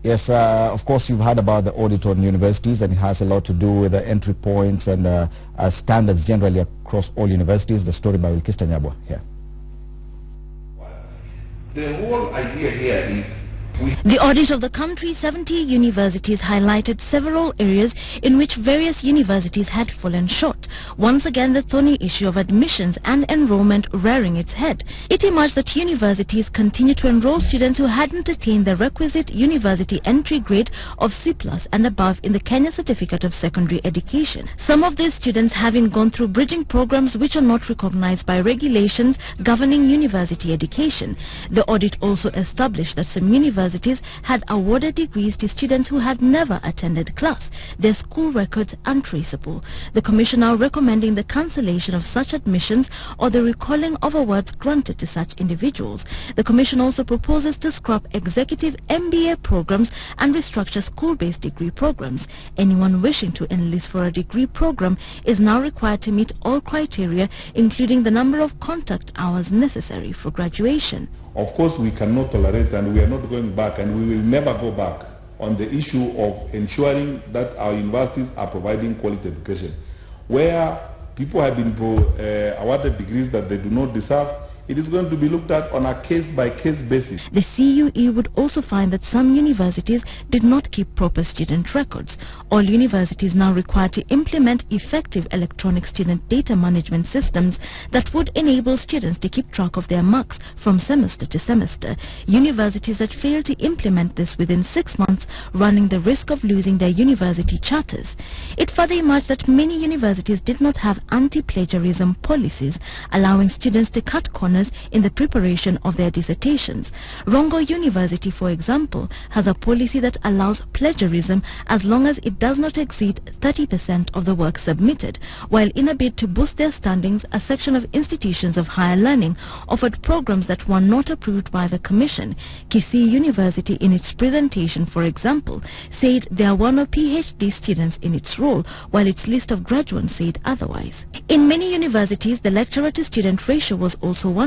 Yes, of course, you've heard about the audit on universities, and it has a lot to do with the entry points and standards generally across all universities. The story by Wilkista Nyabwa here. The whole idea here is the audit of the country's 70 universities highlighted several areas in which various universities had fallen short. Once again, the thorny issue of admissions and enrollment rearing its head. It emerged that universities continue to enroll students who hadn't attained the requisite university entry grade of C+ and above in the Kenya Certificate of Secondary Education. Some of these students having gone through bridging programs which are not recognized by regulations governing university education. The audit also established that some universities had awarded degrees to students who had never attended class, their school records untraceable. The Commission now recommending the cancellation of such admissions or the recalling of awards granted to such individuals. The Commission also proposes to scrap executive MBA programs and restructure school-based degree programs. Anyone wishing to enlist for a degree program is now required to meet all criteria, including the number of contact hours necessary for graduation. Of course, we cannot tolerate, and we are not going back, and we will never go back on the issue of ensuring that our universities are providing quality education. Where people have been awarded degrees that they do not deserve, it is going to be looked at on a case-by-case basis. The CUE would also find that some universities did not keep proper student records. All universities now require to implement effective electronic student data management systems that would enable students to keep track of their marks from semester to semester. Universities that fail to implement this within 6 months running the risk of losing their university charters. It further emerged that many universities did not have anti-plagiarism policies, allowing students to cut corners in the preparation of their dissertations. Rongo University, for example, has a policy that allows plagiarism as long as it does not exceed 30% of the work submitted, while in a bid to boost their standings, a section of institutions of higher learning offered programs that were not approved by the Commission. Kisii University, in its presentation, for example, said there were no PhD students in its roll, while its list of graduates said otherwise. In many universities, the lecturer-to-student ratio was also wanting.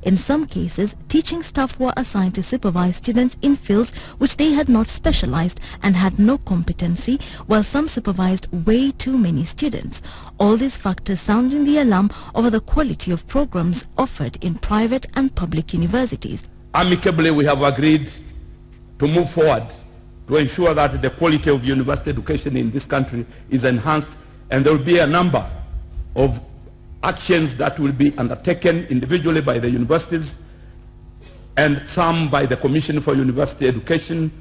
In some cases, teaching staff were assigned to supervise students in fields which they had not specialized and had no competency, while some supervised way too many students. All these factors sounding the alarm over the quality of programs offered in private and public universities. Amicably, we have agreed to move forward to ensure that the quality of university education in this country is enhanced, and there will be a number of actions that will be undertaken individually by the universities and some by the Commission for University Education.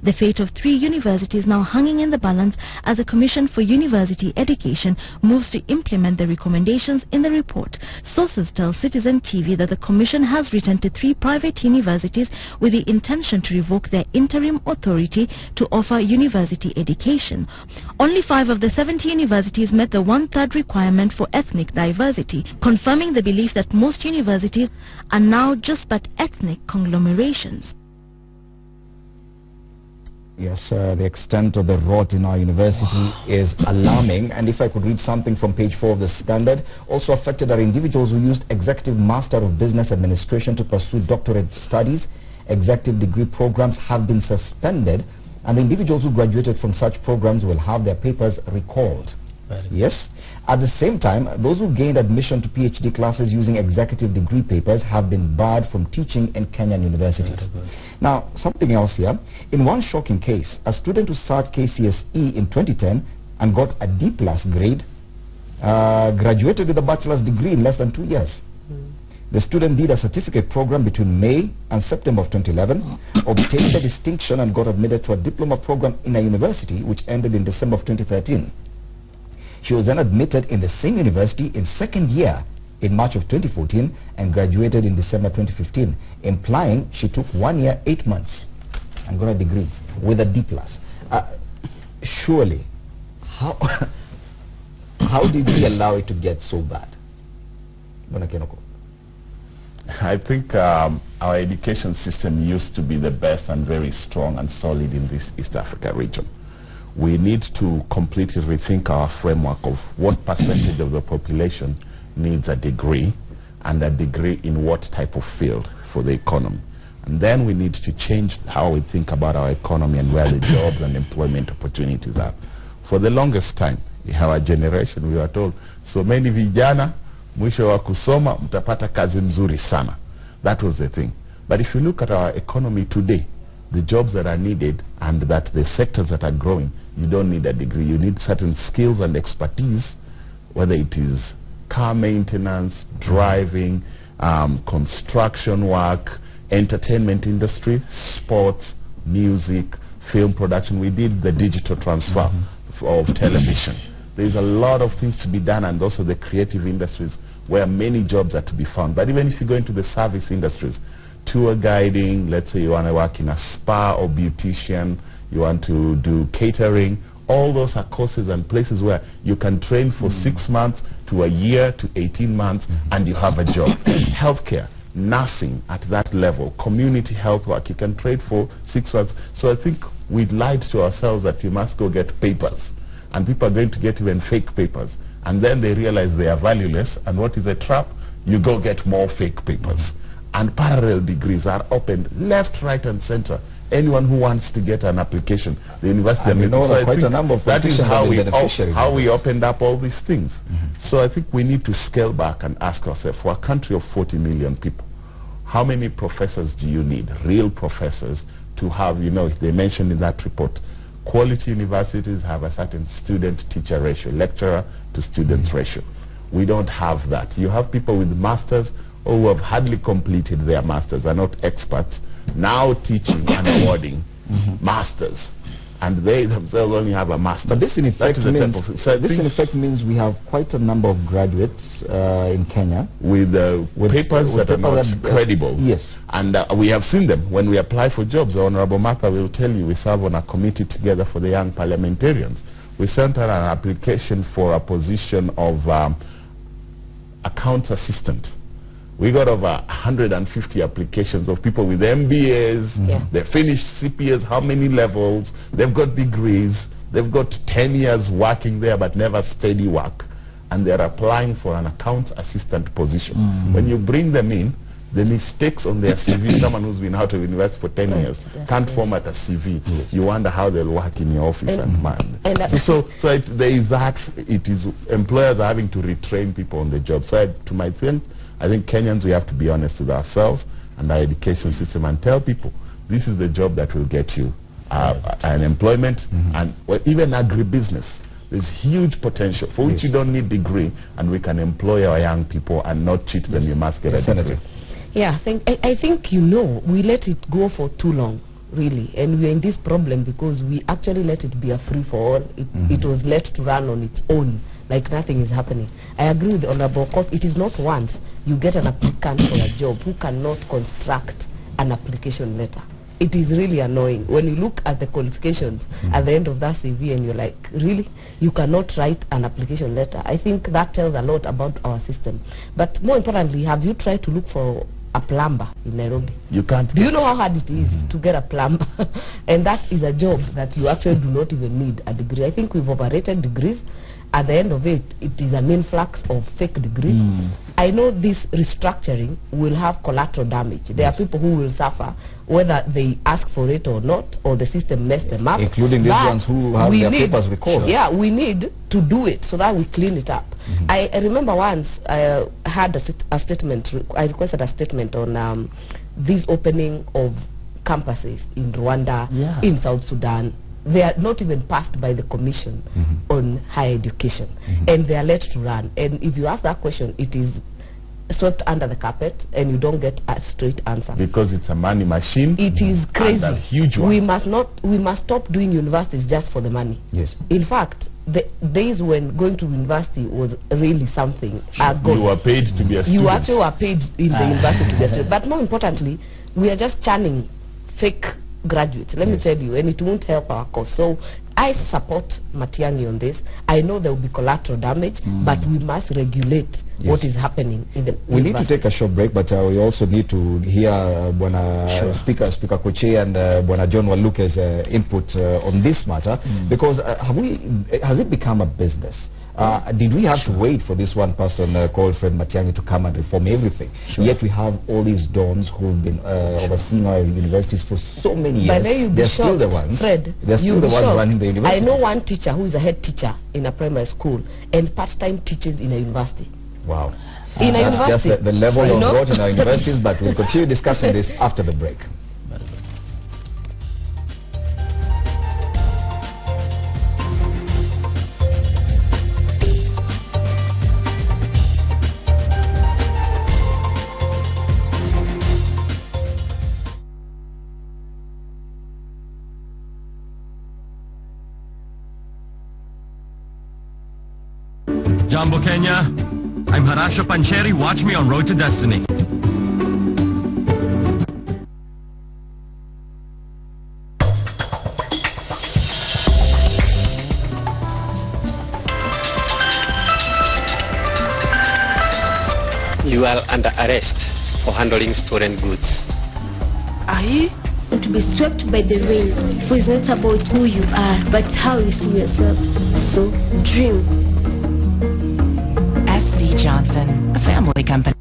The fate of 3 universities now hanging in the balance as the Commission for University Education moves to implement the recommendations in the report. Sources tell Citizen TV that the Commission has written to 3 private universities with the intention to revoke their interim authority to offer university education. Only 5 of the 70 universities met the 1/3 requirement for ethnic diversity, confirming the belief that most universities are now just but ethnic conglomerations. Yes, the extent of the rot in our university is alarming, and if I could read something from page 4 of the Standard, also affected are individuals who used Executive Master of Business Administration to pursue doctorate studies. Executive degree programs have been suspended, and the individuals who graduated from such programs will have their papers recalled. Yes. At the same time, those who gained admission to PhD classes using executive degree papers have been barred from teaching in Kenyan universities. Now, something else here. In one shocking case, a student who sat KCSE in 2010 and got a D+ grade graduated with a bachelor's degree in less than 2 years. The student did a certificate program between May and September of 2011, obtained a distinction and got admitted to a diploma program in a university which ended in December of 2013. She was then admitted in the same university in second year in March of 2014 and graduated in December 2015, implying she took 1 year, 8 months and got a degree with a D+. Surely, how did we allow it to get so bad? I think our education system used to be the best and very strong and solid in this East Africa region. We need to completely rethink our framework of what percentage of the population needs a degree, and a degree in what type of field for the economy. And then we need to change how we think about our economy and where the jobs and employment opportunities are. For the longest time, in our generation, we were told, so many vijana, mwisho wa kusoma, mtapata kazi mzuri sana. That was the thing. But if you look at our economy today, the jobs that are needed and that the sectors that are growing, you don't need a degree. You need certain skills and expertise, whether it is car maintenance, driving, construction work, entertainment industry, sports, music, film production. We did the digital transfer of television. There's a lot of things to be done, and also the creative industries where many jobs are to be found. But even if you go into the service industries, tour guiding, let's say you want to work in a spa or beautician, you want to do catering, all those are courses and places where you can train for 6 months to a year to 18 months and you have a job. Healthcare, nursing at that level, community health work, you can trade for 6 months. So I think we lied to ourselves that you must go get papers, and people are going to get even fake papers, and then they realize they are valueless, and what is a trap? You go get more fake papers. And parallel degrees are opened left, right and center. Anyone who wants to get an application, the university, and so quite a number of that is how we opened up all these things. So I think we need to scale back and ask ourselves, for a country of 40 million people, how many professors do you need, real professors, to have, you know, they mentioned in that report, quality universities have a certain student-teacher ratio, lecturer to students ratio. We don't have that. You have people with masters who have hardly completed their masters, are not experts, now teaching and awarding masters, and they themselves only have a master. But this in effect means we have quite a number of graduates in Kenya with papers that are not credible. Yes. And we have seen them when we apply for jobs. Honorable Martha will tell you, we serve on a committee together for the young parliamentarians. We sent her an application for a position of accounts assistant. We got over 150 applications of people with MBAs, they finished CPAs, how many levels, they've got degrees, they've got 10 years working there but never steady work, and they're applying for an accounts assistant position. When you bring them in, the mistakes on their CV, someone who's been out of university for 10 years can't format a CV. You wonder how they'll work in your office there is that. It is employers are having to retrain people on the job. So to my thing, I think Kenyans, we have to be honest with ourselves and our education system and tell people this is the job that will get you an employment and even agribusiness. There's huge potential for which you don't need degree, and we can employ our young people and not cheat them. You must get a degree. Yeah, I think, you know, we let it go for too long, really, and we're in this problem because we actually let it be a free-for-all. It was let to run on its own, like nothing is happening. I agree with the Honorable, because it is not once you get an applicant for a job who cannot construct an application letter. It is really annoying when you look at the qualifications at the end of that CV and you're like, really? You cannot write an application letter? I think that tells a lot about our system. But more importantly, have you tried to look for a plumber in Nairobi? You can't. Do you know how hard it is to get a plumber? And that is a job that you actually do not even need a degree. I think we've overrated degrees. At the end of it, it is an influx of fake degrees. I know this restructuring will have collateral damage. There are people who will suffer whether they ask for it or not, or the system messed them up. Including these ones who have their papers recalled. Yeah, we need to do it so that we clean it up. I remember once I had a statement, I requested a statement on this opening of campuses in Rwanda, in South Sudan. They are not even passed by the Commission on Higher Education, and they are let to run. And if you ask that question, it is swept under the carpet, and you don't get a straight answer. Because it's a money machine. It is crazy. And a huge one. We must stop doing universities just for the money. Yes. In fact, the days when going to university was really something. You were paid to be a student. You actually were paid in the university to be a student. But more importantly, we are just churning fake graduates, let me tell you, and it won't help our cause. So I support Matiang'i on this. I know there will be collateral damage, but we must regulate what is happening in the We need to take a short break, but we also need to hear Speaker Koche and Bwana John Waluke's input on this matter, because has it become a business? Did we have to wait for this one person called Fred Matiang'i to come and reform everything? Sure. Yet we have all these dons who've been overseeing our universities for so many years. But then they're still the ones. Fred, they're still the ones running the university. I know one teacher who is a head teacher in a primary school and part-time teaches in a university. Wow. In a that's university. Just the level of growth in our universities, but we'll continue discussing this after the break. Jambo Kenya, I'm Harasha Pancheri. Watch me on Road to Destiny. You are under arrest for handling stolen goods. To be swept by the wind, for it's not about who you are, but how you see yourself. So, dream. S.C. Johnson, a family company.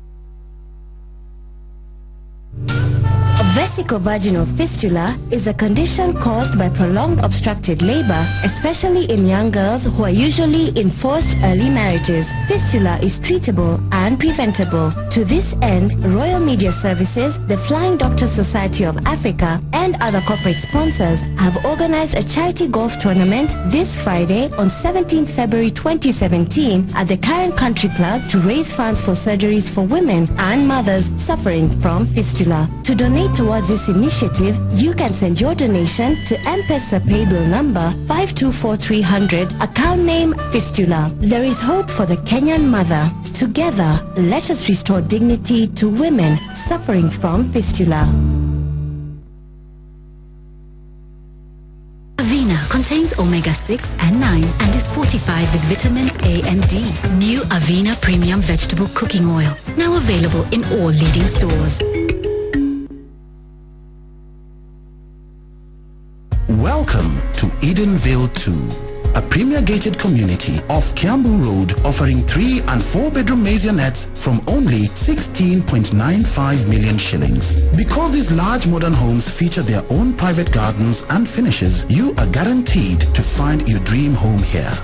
Vesicovaginal fistula is a condition caused by prolonged obstructed labor, especially in young girls who are usually in forced early marriages. Fistula is treatable and preventable. To this end, Royal Media Services, the Flying Doctor Society of Africa, and other corporate sponsors have organized a charity golf tournament this Friday on 17th February 2017 at the Karen Country Club to raise funds for surgeries for women and mothers suffering from fistula. To donate towards this initiative, you can send your donation to M-Pesa paybill number 524300, account name Fistula. There is hope for the Kenyan mother. Together, let us restore dignity to women suffering from fistula. Avena contains omega-6 and 9 and is fortified with vitamins A and D. New Avena Premium Vegetable Cooking Oil, now available in all leading stores. Welcome to Edenville 2, a premier gated community off Kiambu Road offering 3 and 4 bedroom maisonettes from only 16.95 million shillings. Because these large modern homes feature their own private gardens and finishes, you are guaranteed to find your dream home here.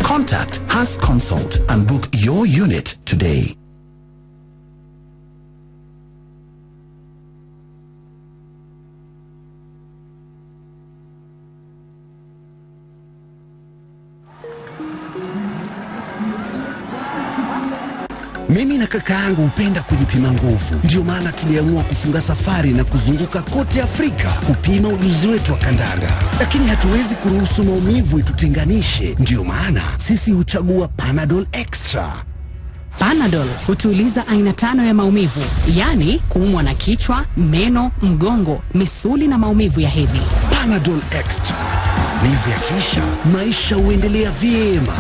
Contact Has Consult and book your unit today. Mimi na kaka yangu hupenda kujipima nguvu. Ndio maana tuliamua kufunga safari na kuzunguka kote Afrika kupima ujuzi wetu wa kandanda. Lakini hatuwezi kuruhusu maumivu itutenganishe. Ndio maana sisi huchagua Panadol Extra. Panadol hutuliza aina 5 ya maumivu, yani kuumwa na kichwa, meno, mgongo, misuli na maumivu ya hedhi. Panadol Extra. Maumivu ya kisha, maisha huendelea vyema.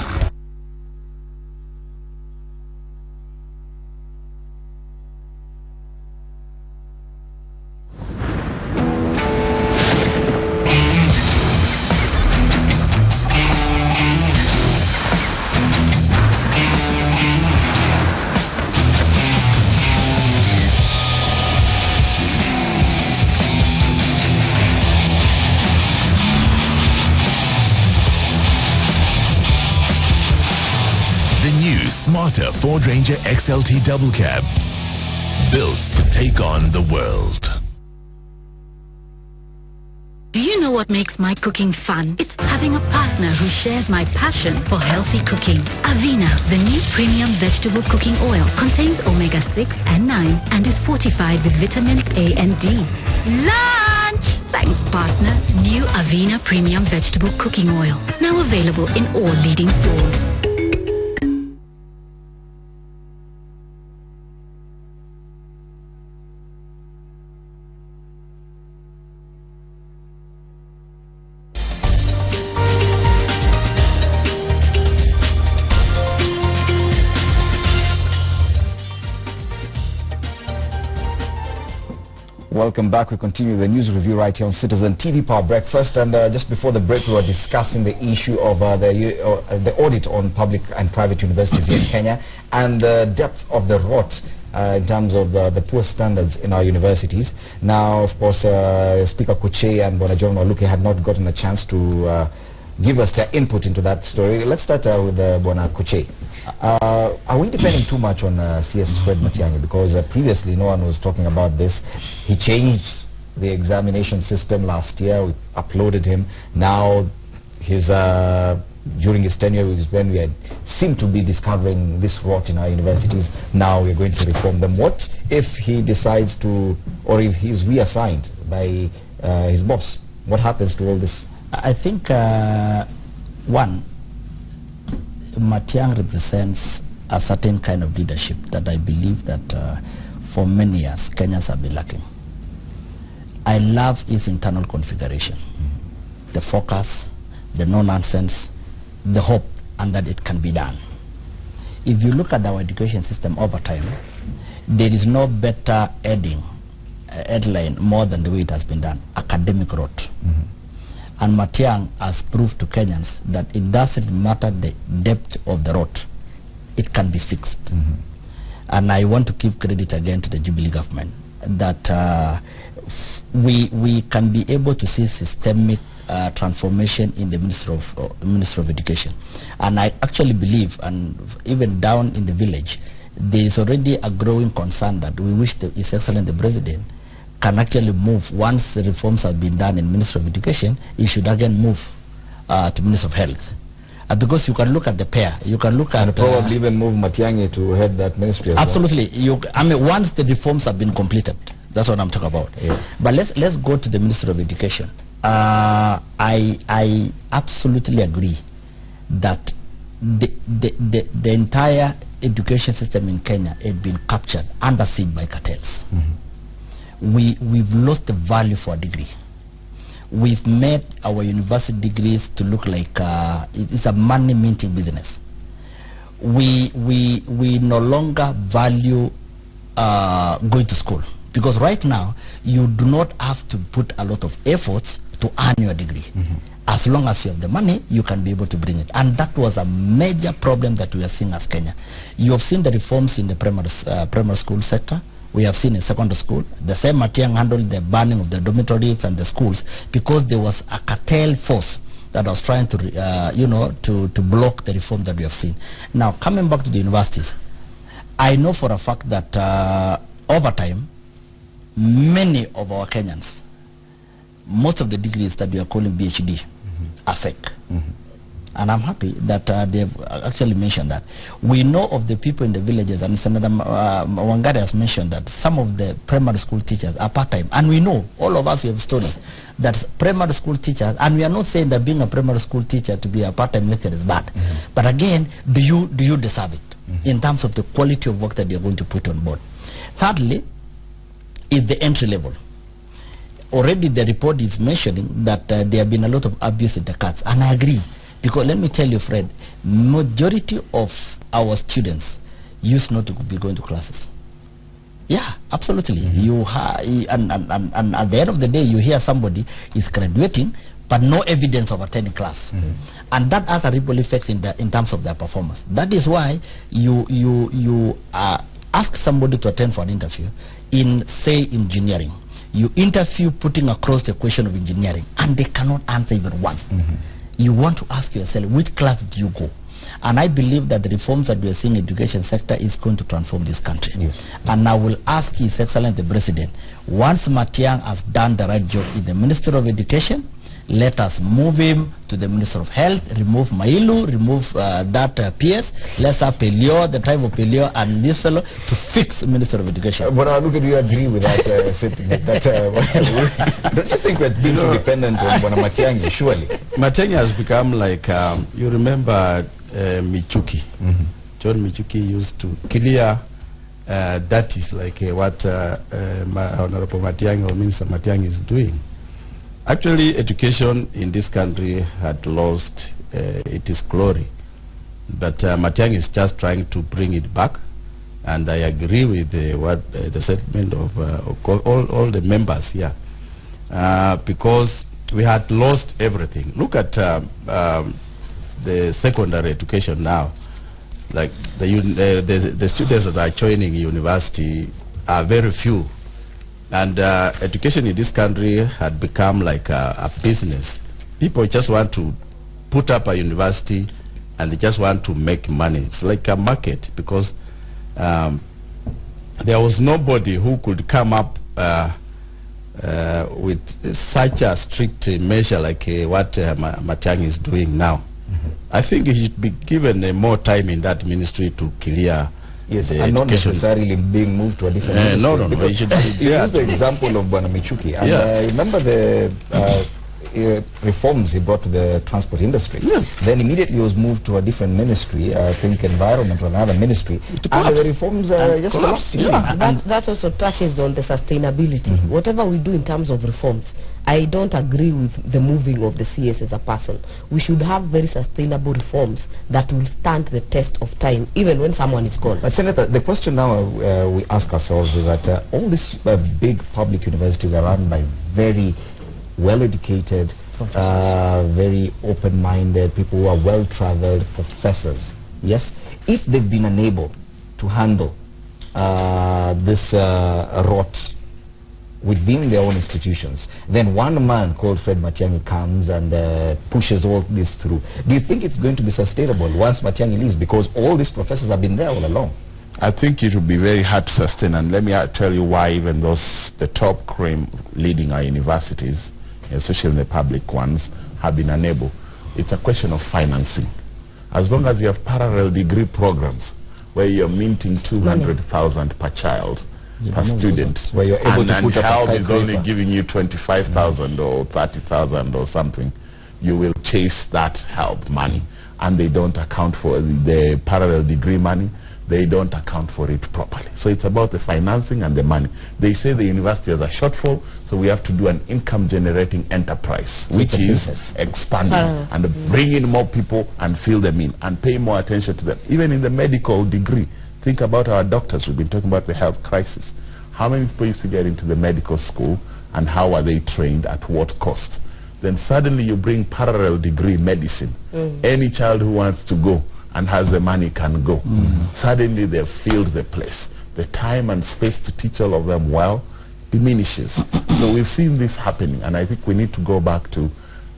Ford Ranger XLT Double Cab, built to take on the world. Do you know what makes my cooking fun? It's having a partner who shares my passion for healthy cooking. Avena, the new premium vegetable cooking oil, contains omega-6 and 9 and is fortified with vitamins A and D. Lunch! Thanks, partner. New Avena premium vegetable cooking oil, now available in all leading stores. welcome back. We continue the news review right here on Citizen TV Power Breakfast. And just before the break, we were discussing the issue of the audit on public and private universities in Kenya and the depth of the rot in terms of the poor standards in our universities. Now, of course, Speaker Kuchei and Bwana John Waluke had not gotten a chance to give us their input into that story. Let's start with Bwana Kuchei. Are we depending too much on CS Fred Matiang'i? Because previously no one was talking about this. He changed the examination system last year. We uploaded him. Now, during his tenure, is when we had seemed to be discovering this rot in our universities. Now we're going to reform them. What if he decides to, or if he's reassigned by his boss? What happens to all this? I think, one, Matiang'i represents a certain kind of leadership that I believe that for many years Kenyans have been lacking. I love his internal configuration, the focus, the no-nonsense, the hope, and that it can be done. If you look at our education system over time, there is no better headline more than the way it has been done, academic rot. And Matiang'i has proved to Kenyans that it doesn't matter the depth of the rot, it can be fixed. And I want to give credit again to the Jubilee government that we can be able to see systemic transformation in the Ministry of Education. And I actually believe, and even down in the village, there is already a growing concern that we wish His Excellency the President can actually move. Once the reforms have been done in Ministry of Education, he should again move to Ministry of Health. Because you can look at the pair, you can look at... And probably even move Matiang'i to head that ministry as absolutely. Well. I mean, once the reforms have been completed, that's what I'm talking about. Yeah. But let's go to the Ministry of Education. I absolutely agree that the entire education system in Kenya had been captured under siege by cartels. We've lost the value for a degree. We've made our university degrees to look like it's a money minting business. We no longer value going to school, because right now you do not have to put a lot of efforts to earn your degree. As long as you have the money, you can be able to bring it. And that was a major problem that we are seeing as Kenya. You have seen the reforms in the primary school sector. We have seen in secondary school. The same Matiang'i handled the banning of the dormitories and the schools because there was a cartel force that was trying to, to block the reform that we have seen. Now, coming back to the universities, I know for a fact that over time, many of our Kenyans, most of the degrees that we are calling PhD are fake. And I'm happy that they've actually mentioned that. We know of the people in the villages, and Senator Wangari has mentioned that some of the primary school teachers are part-time. And we know, all of us we have stories, that primary school teachers, and we are not saying that being a primary school teacher to be a part-time lecturer is bad. But again, do you deserve it in terms of the quality of work that you're going to put on board? Thirdly, is the entry level. Already the report is mentioning that there have been a lot of abuse in the cuts, and I agree. Because let me tell you, Fred, majority of our students used not to be going to classes. Yeah, absolutely. And at the end of the day, you hear somebody is graduating, but no evidence of attending class. And that has a ripple effect in terms of their performance. That is why you ask somebody to attend for an interview in, say, engineering. You interview putting across the question of engineering, and they cannot answer even one. You want to ask yourself, which class did you go? And I believe that the reforms that we are seeing in the education sector is going to transform this country. And I will ask His Excellency the President, once Matiang'i has done the right job in the Ministry of Education, let us move him to the Minister of Health, remove Mailu, remove that PS, let's have Pelio, the tribe of Pelio, and this fellow to fix the Minister of Education. But look, do you agree with that statement? Don't you think we're being too dependent on Matiang'i, surely? Matiang'i has become like, you remember Michuki. John Michuki used to clear that is like what Honorable Matiang'i or Minister Matiang'i is doing. Actually, education in this country had lost its glory, but Matiang'i is just trying to bring it back And I agree with the statement of all the members here, because we had lost everything. Look at the secondary education now. Like the students that are joining university are very few, and education in this country had become like a business. People just want to put up a university and they just want to make money. It's like a market, because there was nobody who could come up with such a strict measure like what Matiang'i is doing now. I think he should be given more time in that ministry to clear. Yes, and not necessarily being moved to a different ministry. No. He should be there. Use the example of Bwana Michuki. And remember the reforms he brought to the transport industry. Yes. Then immediately he was moved to a different ministry, I think environment or another ministry. And the reforms just collapsed. That also touches on the sustainability. Whatever we do in terms of reforms, I don't agree with the moving of the CS as a person. We should have very sustainable reforms that will stand the test of time, even when someone is gone. But Senator, the question now we ask ourselves is that all these big public universities are run by very well-educated, very open-minded, people who are well-traveled professors. Yes? If they've been unable to handle this rot within their own institutions, then one man called Fred Matiang'i comes and pushes all this through. Do you think it's going to be sustainable once Matiang'i leaves, because all these professors have been there all along? I think it will be very hard to sustain, and let me tell you why. Even those the top cream leading our universities, especially the public ones, have been unable. It's a question of financing. As long as you have parallel degree programs where you're minting 200,000 per child, per student, where you're able to put help is only giving you 25,000 or 30,000 or something, you will chase that help money, and they don't account for the parallel degree money. They don't account for it properly. So it's about the financing and the money. They say the university has a shortfall, so we have to do an income generating enterprise, which is expanding and bring in more people and fill them in and pay more attention to them. Even in the medical degree, think about our doctors. We've been talking about the health crisis. How many people used to get into the medical school, and how are they trained, at what cost? Then suddenly you bring parallel degree medicine. Any child who wants to go and has the money can go. Suddenly they've filled the place. The time and space to teach all of them well diminishes. So we've seen this happening, and I think we need to go back to,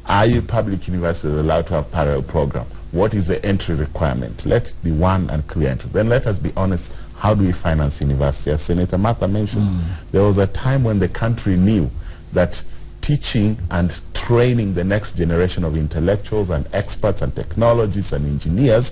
are you public universities allowed to have parallel program? What is the entry requirement? Let it be one and clear entry. Then let us be honest, how do we finance university? As Senator Martha mentioned, there was a time when the country knew that teaching and training the next generation of intellectuals and experts and technologists and engineers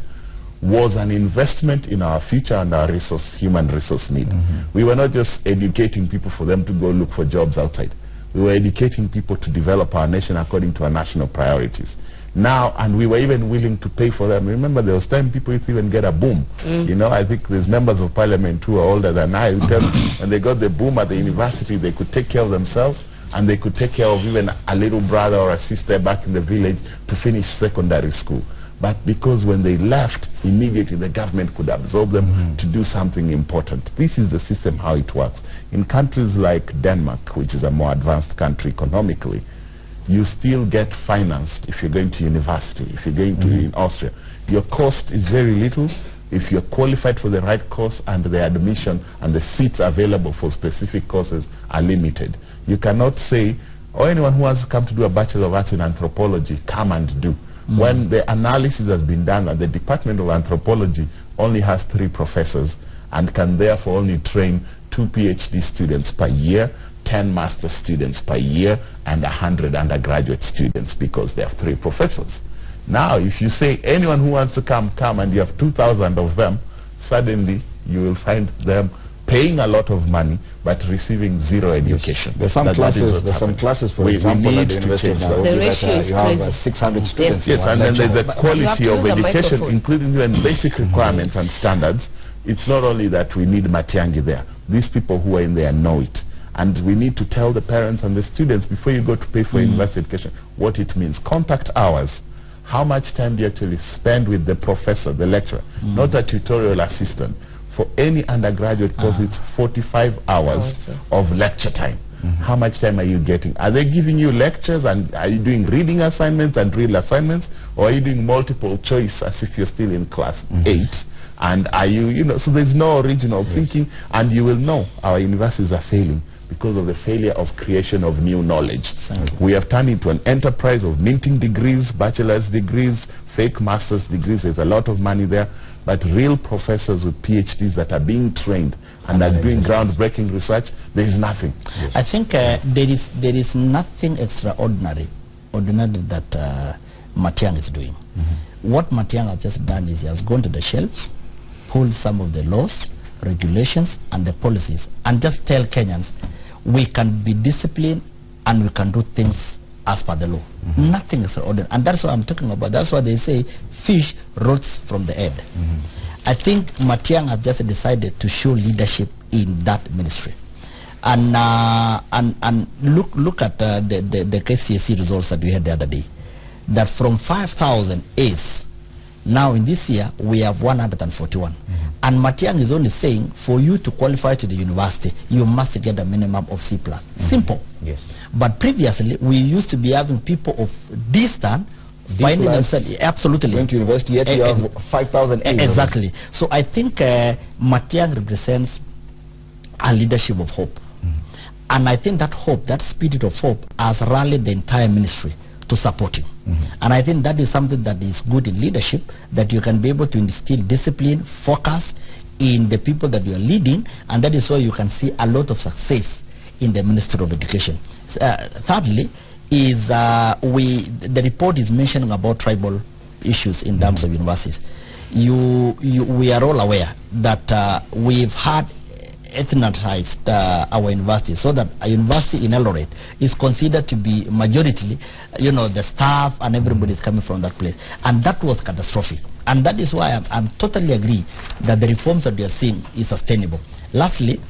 was an investment in our future and our human resource need. We were not just educating people for them to go look for jobs outside. We were educating people to develop our nation according to our national priorities. Now, and we were even willing to pay for them. Remember, there was time people used to even get a boom. You know, I think there's members of parliament who are older than I who tell me when they got the boom at the university, they could take care of themselves, and they could take care of even a little brother or a sister back in the village to finish secondary school. But because when they left, immediately the government could absorb them to do something important. This is the system, how it works. In countries like Denmark, which is a more advanced country economically, you still get financed if you're going to university. If you're going to in Austria, your cost is very little if you're qualified for the right course, and the admission and the seats available for specific courses are limited. You cannot say, or anyone who wants to come to do a Bachelor of Arts in Anthropology, come and do. When the analysis has been done and the Department of Anthropology only has 3 professors and can therefore only train 2 PhD students per year, 10 master students per year, and 100 undergraduate students, because they have 3 professors. Now, if you say anyone who wants to come, and you have 2,000 of them, suddenly you will find them paying a lot of money but receiving 0 education. There's some classes, for example, at the University of Nairobi that you have 600 students. Yes, and then there's a quality of education, including even basic requirements and standards. It's not only that we need Matiang'i there. These people who are in there know it. And we need to tell the parents and the students, before you go to pay for university education, what it means. Contact hours. How much time do you actually spend with the professor, the lecturer, not a tutorial assistant, for any undergraduate course, it's 45 hours of lecture time. How much time are you getting? Are they giving you lectures, and are you doing reading assignments and drill assignments, or are you doing multiple choice as if you're still in class 8? And are you, so there's no original thinking, and you will know our universities are failing because of the failure of creation of new knowledge. We have turned into an enterprise of minting degrees, bachelor's degrees, fake master's degrees. There's a lot of money there, but real professors with PhDs that are being trained and are doing groundbreaking research, there is nothing. I think there is nothing extraordinary that Matiang'i is doing. What Matiang'i has just done is he has gone to the shelves, pulled some of the laws, regulations and the policies, and just tell Kenyans we can be disciplined and we can do things as per the law. Nothing is ordinary, and that's what I'm talking about. That's why they say fish rots from the head. I think Matiang'i has just decided to show leadership in that ministry, and look at the KCSE results that we had the other day. That from 5,000 A's, now in this year we have 141. And Matiang'i is only saying for you to qualify to the university, you must get a minimum of C+. Simple. Yes. But previously we used to be having people of this stand finding themselves absolutely went to university, yet you have 5,000 A's. Exactly. So I think Matiang'i represents a leadership of hope. And I think that hope, that spirit of hope, has rallied the entire ministry to support you. And I think that is something that is good in leadership, that you can be able to instill discipline, focus in the people that you are leading, and that is why you can see a lot of success in the Ministry of Education. Thirdly, is the report is mentioning about tribal issues in terms of universities. We are all aware that we've had ethnicized our university, so that a university in Eldoret is considered to be majority, the staff and everybody is coming from that place, and that was catastrophic. And that is why I'm totally agree that the reforms that we are seeing is sustainable. Lastly,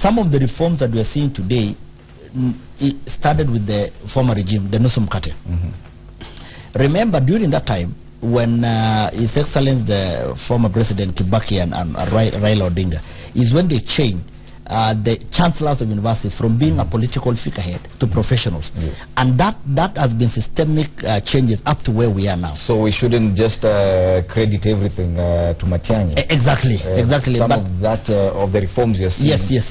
some of the reforms that we are seeing today, it started with the former regime, the Nusum Kate. Remember, during that time, when His Excellency the former President Kibaki and Raila Odinga, is when they changed the chancellors of universities from being a political figurehead to professionals. And that has been systemic changes up to where we are now. So we shouldn't just credit everything to Matiang'i. Exactly. Some but of that of the reforms you're seeing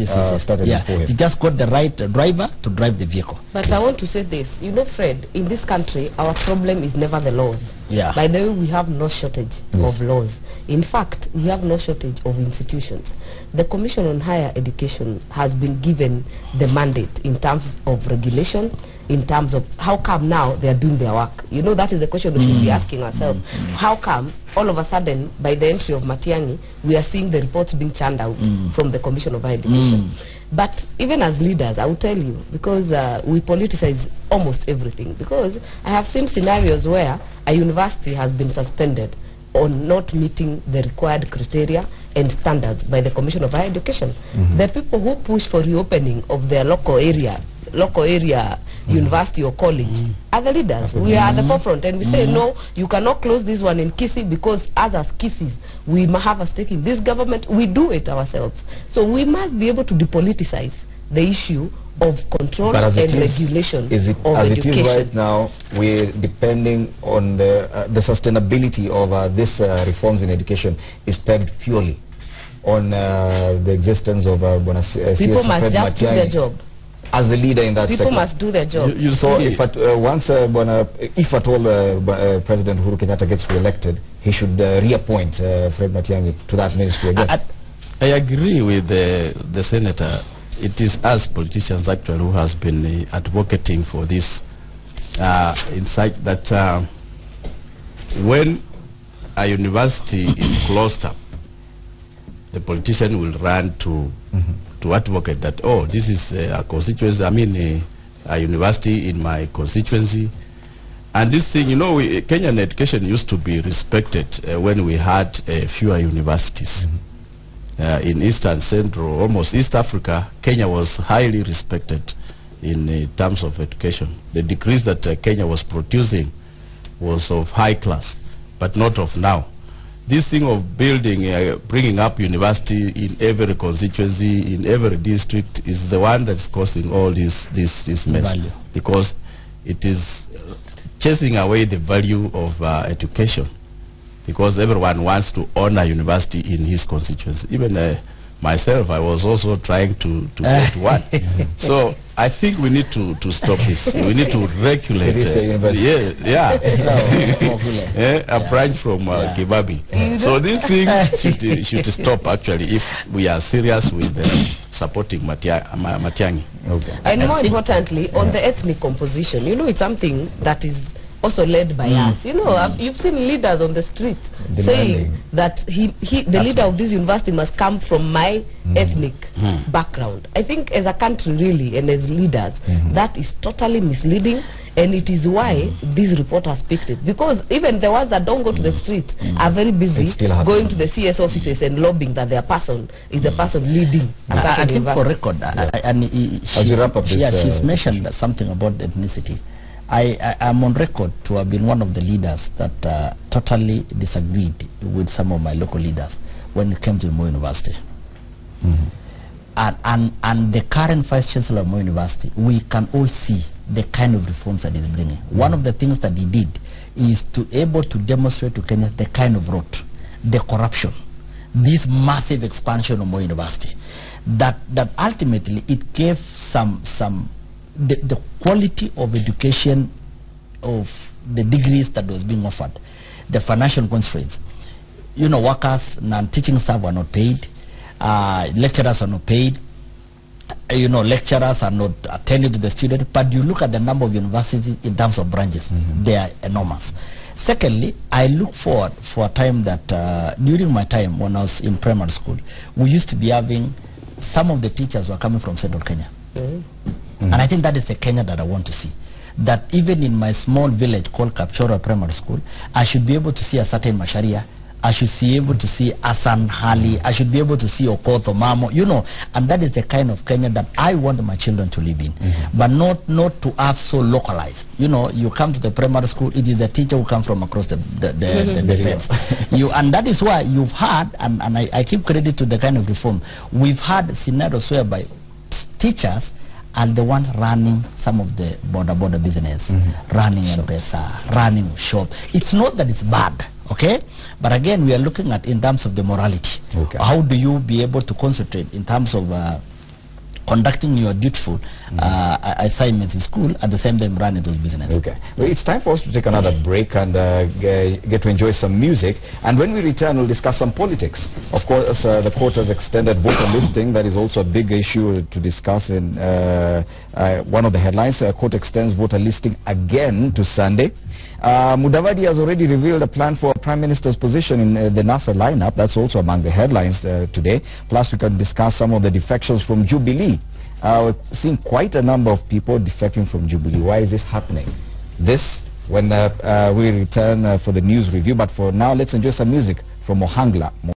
started before him. He just got the right driver to drive the vehicle. But I want to say this, Fred, in this country our problem is never the laws. By the way, we have no shortage of laws. In fact, we have no shortage of institutions. The Commission on Higher Education has been given the mandate in terms of regulation, in terms of how come now they are doing their work. That is the question we should be asking ourselves. How come all of a sudden, by the entry of Matiang'i, we are seeing the reports being churned out from the Commission of Higher Education? But even as leaders, I will tell you, because we politicize almost everything, because I have seen scenarios where a university has been suspended on not meeting the required criteria and standards by the Commission of Higher Education. The people who push for reopening of their local area university or college are the leaders. We are at the forefront, and we say no, you cannot close this one in Kisii because us as Kisii, we have a stake in this government. We do it ourselves. So we must be able to depoliticize the issue of control and regulation of education. It is right now, we're depending on the sustainability of these reforms in education is pegged purely on the existence of people must just do their job. As a leader in that people sector. Must do their job. So if at all President Uhuru Kenyatta gets re-elected, he should reappoint Fred Matiang'i to that ministry again. I agree with the senator. It is us politicians actually who has been advocating for this insight that when a university is closed up, the politician will run to advocate that, oh, this is a constituency, a university in my constituency. And this thing, Kenyan education used to be respected when we had fewer universities. In Eastern, Central, almost East Africa, Kenya was highly respected in terms of education. The degrees that Kenya was producing was of high class, but not of now. this thing of building, bringing up university in every constituency, in every district, is the one that's causing all this mess. Because it is chasing away the value of education. Because everyone wants to own a university in his constituency. Even myself, I was also trying to get one. So I think we need to stop this. We need to regulate. A branch from Kibabi. So this thing should stop actually if we are serious with supporting Matiang'i. Okay. And more importantly, on the ethnic composition, you know, it's something that is also led by us. You know, you've seen leaders on the street saying that the leader of this university must come from my ethnic background. I think as a country really and as leaders, that is totally misleading, and it is why this report has picked it. Because even the ones that don't go to the street are very busy going to the CS offices and lobbying that their person is the person leading. I think for record, she's mentioned something about ethnicity. I am on record to have been one of the leaders that totally disagreed with some of my local leaders when it came to Moi University. And the current Vice Chancellor of Moi University, we can all see the kind of reforms that he's bringing. One of the things that he did is to able to demonstrate to Kenya the kind of rot, the corruption, this massive expansion of Moi University, that ultimately it gave the quality of education of the degrees that was being offered, the financial constraints. You know, workers, non-teaching staff are not paid, lecturers are not paid, you know, lecturers are not attending to the students, but you look at the number of universities in terms of branches, they are enormous. Secondly, I look forward for a time that during my time when I was in primary school, we used to be having some of the teachers were coming from Central Kenya. And I think that is the Kenya that I want to see. That even in my small village called Kapchora Primary School, I should be able to see a certain Masharia, I should be able to see Asan Hali, I should be able to see Okoth Mamo, you know, and that is the kind of Kenya that I want my children to live in. But not to have so localized. You know, you come to the primary school, it is the teacher who comes from across the fence. And that is why you've had, and I give credit to the kind of reform, we've had scenarios whereby teachers are the ones running some of the border business, running M-Pesa, running shop. It's not that it's bad, okay? But again, we are looking at in terms of the morality. How do you be able to concentrate in terms of conducting your dutiful assignments in school, at the same time running those businesses. Okay. Well, it's time for us to take another break and get to enjoy some music. And when we return, we'll discuss some politics. Of course, the court has extended voter listing. That is also a big issue to discuss in one of the headlines. Court extends voter listing again to Sunday. Mudavadi has already revealed a plan for a Prime Minister's position in the NASA lineup. That's also among the headlines today. Plus, we can discuss some of the defections from Jubilee. We're seeing quite a number of people defecting from Jubilee. Why is this happening? This, when we return for the news review. But for now, let's enjoy some music from Mohangla.